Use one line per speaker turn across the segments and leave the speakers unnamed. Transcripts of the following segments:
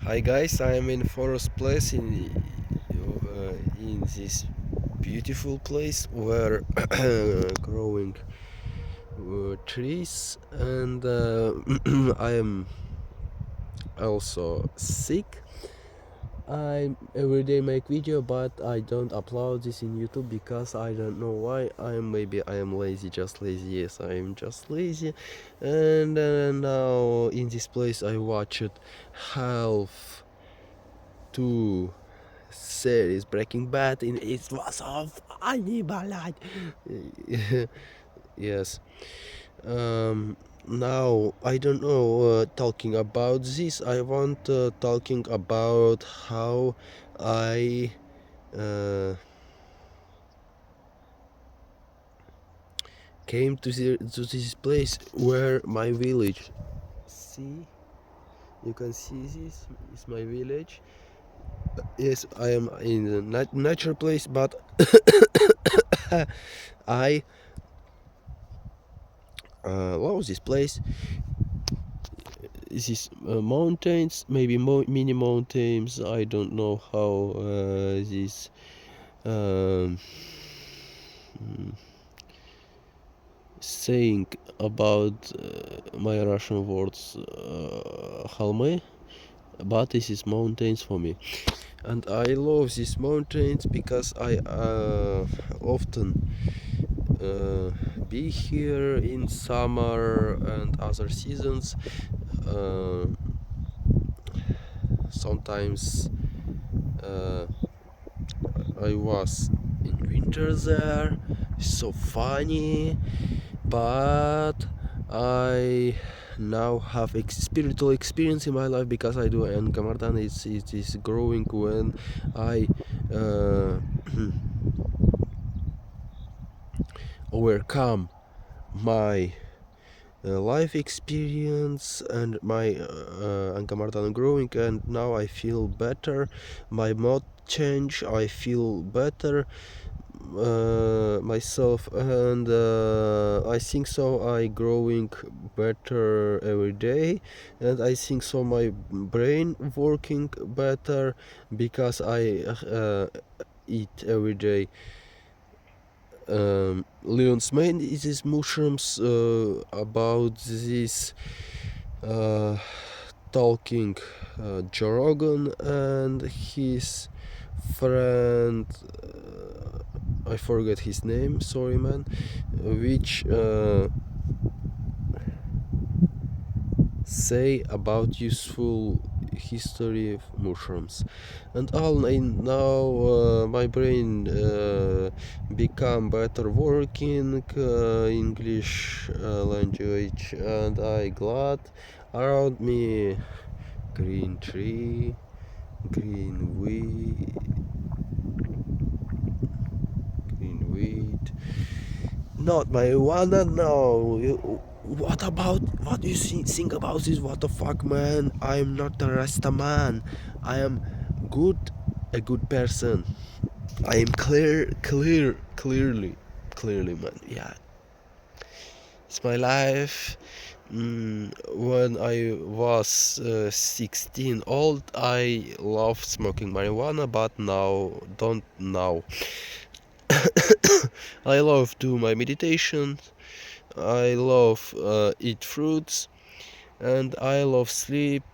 Hi guys, I am in Forest Place in this beautiful place where growing trees and I am also sick. I every day make video, but I don't upload this in YouTube because I don't know why. I am lazy, just lazy. Yes, I am just lazy. And now in this place I watched half two series Breaking Bad, and it was so funny, but like, yes. Now I don't know. Talking about this, I want talking about how I uh, came to this place where my village. See, you can see this is my village. Yes, I am in a natural place, but I love this place. This is mountains, maybe mini mountains. I don't know how this um, mm, saying about my Russian words холмы, but this is mountains for me, and I love these mountains because I often be here in summer and other seasons. Uh, Sometimes I was in winter there, so funny, but I now have spiritual experience in my life because I do, and Gamardan it is growing when I uh, overcome my life experience and my Ankamartan growing, and now I feel better. My mood change, I feel better myself, and I think so I growing better every day, and I think so my brain working better because I eat every day. Leon's main is these mushrooms. About this uh, talking Joe Rogan and his friend, I forget his name, sorry man, which say about useful history of mushrooms, and all I now my brain become better working English language, and I glad around me green tree, green weed, not marijuana. No. What about what you think about this? What the fuck, man? I'm not a Rasta man. I am good, a good person. I am clearly, man. Yeah, it's my life. When I was 16 old, I loved smoking marijuana, but now don't now. I love do my meditation. I love eat fruits, and I love sleep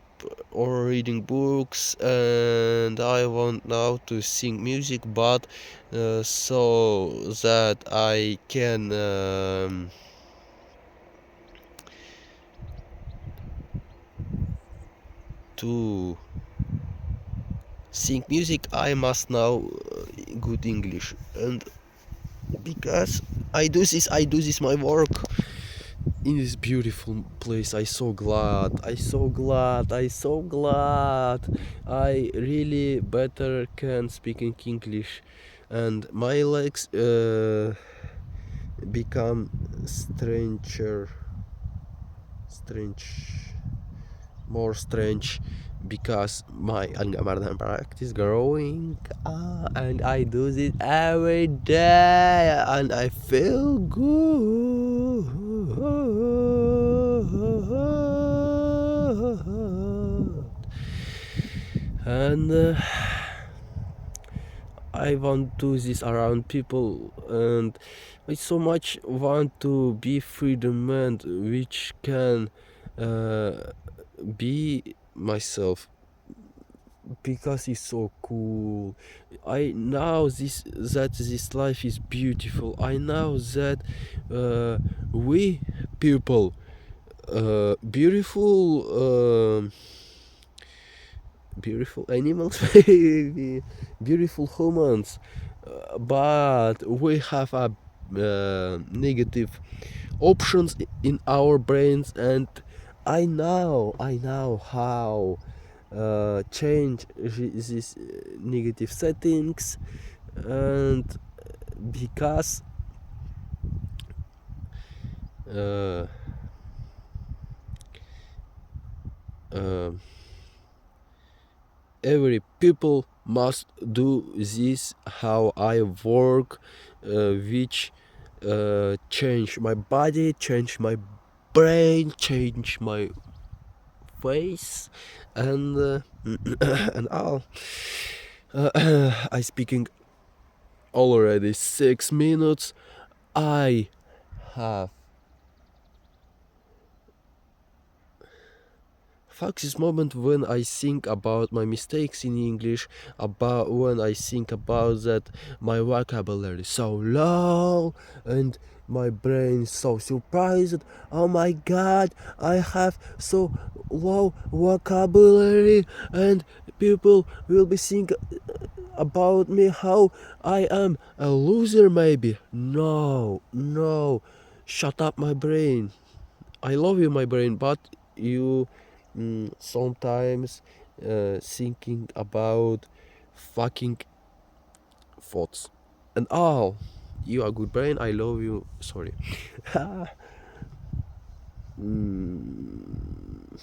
or reading books, and I want now to sing music, but so that I can to sing music, I must know good English, and because I do this my work in this beautiful place. I so glad I really better can speaking English, and my legs become strange more strange because my Angamardan practice growing, and I do this every day, and I feel good. and I want to do this around people, and I so much want to be freedom man, which can be myself because it's so cool. I know this life is beautiful. I know that we people beautiful beautiful animals, maybe beautiful humans, but we have a negative options in our brains, and I know how change these negative settings, and because uh, uh, every people must do this how I work, which change my body, change my brain, change my face, and and all. I speaking already 6 minutes. I have fuck this moment when I think about my mistakes in English, about when I think about that my vocabulary is so low, and my brain is so surprised. Oh my god, I have so low vocabulary, and people will be thinking about me how I am a loser maybe. No, no, shut up my brain. I love you, my brain, but you sometimes thinking about fucking thoughts and all. You are good brain. I love you. Sorry. Mm,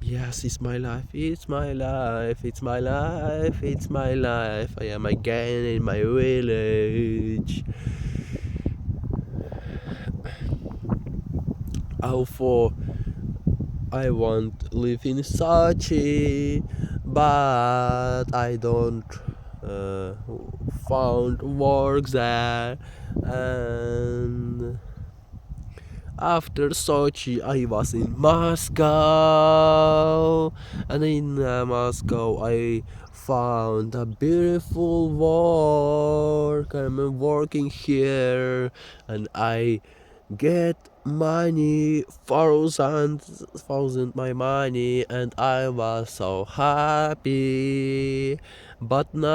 yes, it's my life. It's my life. It's my life. It's my life. I am again in my village. How for I want live in Sochi, but I don't uh, found work there. And after Sochi, I was in Moscow, and in Moscow, I found a beautiful work. I'm working here, and I get money, thousand my money, and I was so happy. But now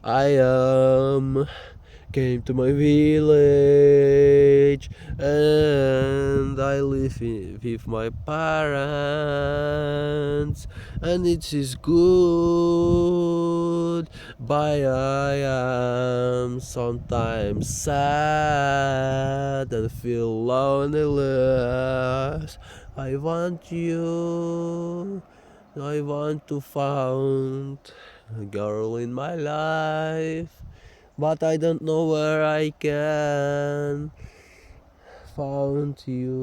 I am came to my village, and I live with my parents, and it is good, but I am sometimes sad and feel loneliness. I want you. I want to find a girl in my life, but I don't know where I can found you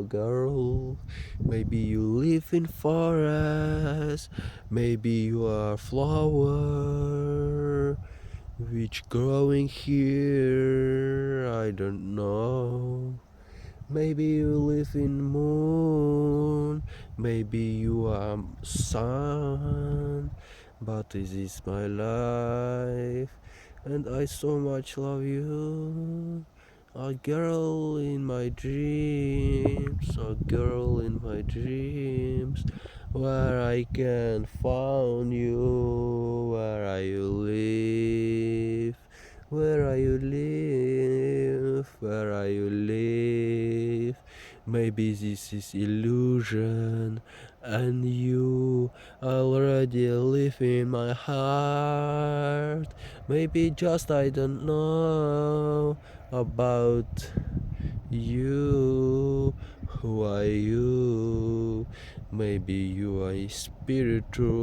a girl. Maybe you live in forest, maybe you are flower which growing here, I don't know. Maybe you live in moon, maybe you are sun, but this is my life, and I so much love you. A girl in my dreams, a girl in my dreams, where I can find you, where are you live, where are you live, where are you live? Maybe this is illusion, and you already live in my heart. Maybe just I don't know about you. Who are you? Maybe you are spiritual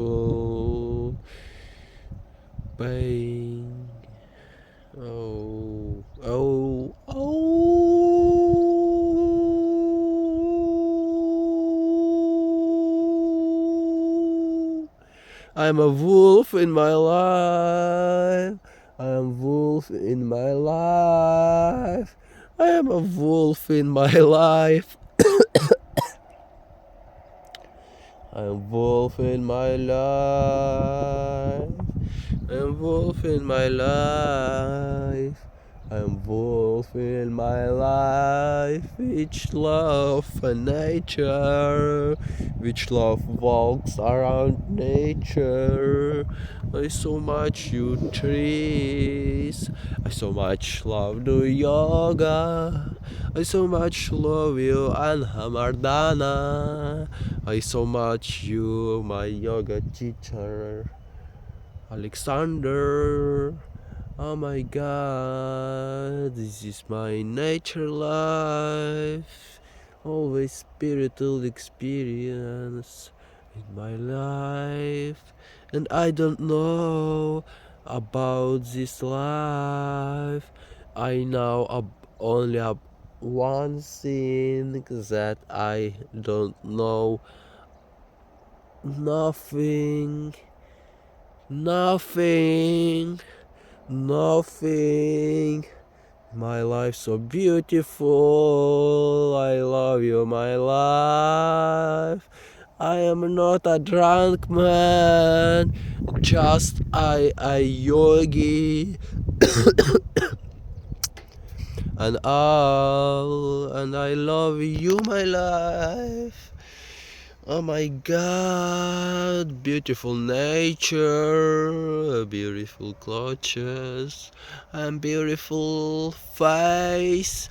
being. Oh, oh, oh. I'm a wolf in my life. I am wolf in my life. I am a wolf in my life. I am wolf in my life. I am wolf in my life. I am wolf in my life, which love nature, which love walks around nature. I so much you trees, I so much love the yoga, I so much love you and Hamardana. I so much you, my yoga teacher, Alexander. Oh my god, this is my nature life. Always spiritual experience in my life. And I don't know about this life. I know only one thing that I don't know nothing, nothing, nothing. My life so beautiful. I love you, my life. I am not a drunk man, just a yogi and all. And I love you, my life. Oh my god, beautiful nature, beautiful clothes, and beautiful face.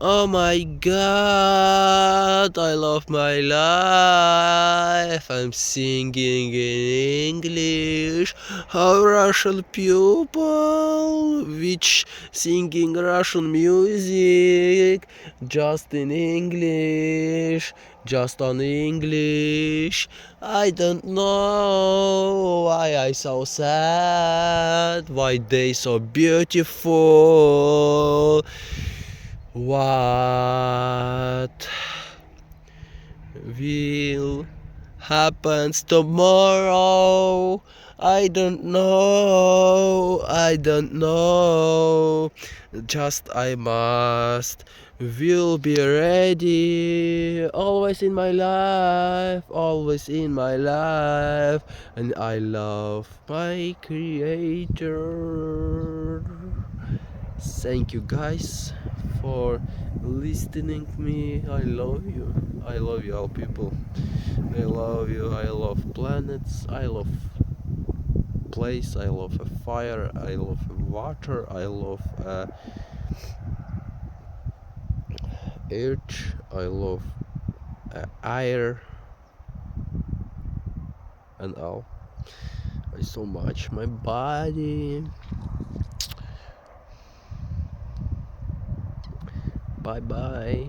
Oh my god, I love my life. I'm singing in English. How Russian people, which singing Russian music, just in English, just on English. I don't know why I so sad, why they so beautiful. What will happens tomorrow? I don't know. I don't know. Just I must will be ready. Always in my life. Always in my life. And I love my creator. Thank you guys for listening me. I love you. I love you all people. I love you. I love planets. I love place. I love fire. I love water. I love earth. I love air and all. I so much my body. Bye bye.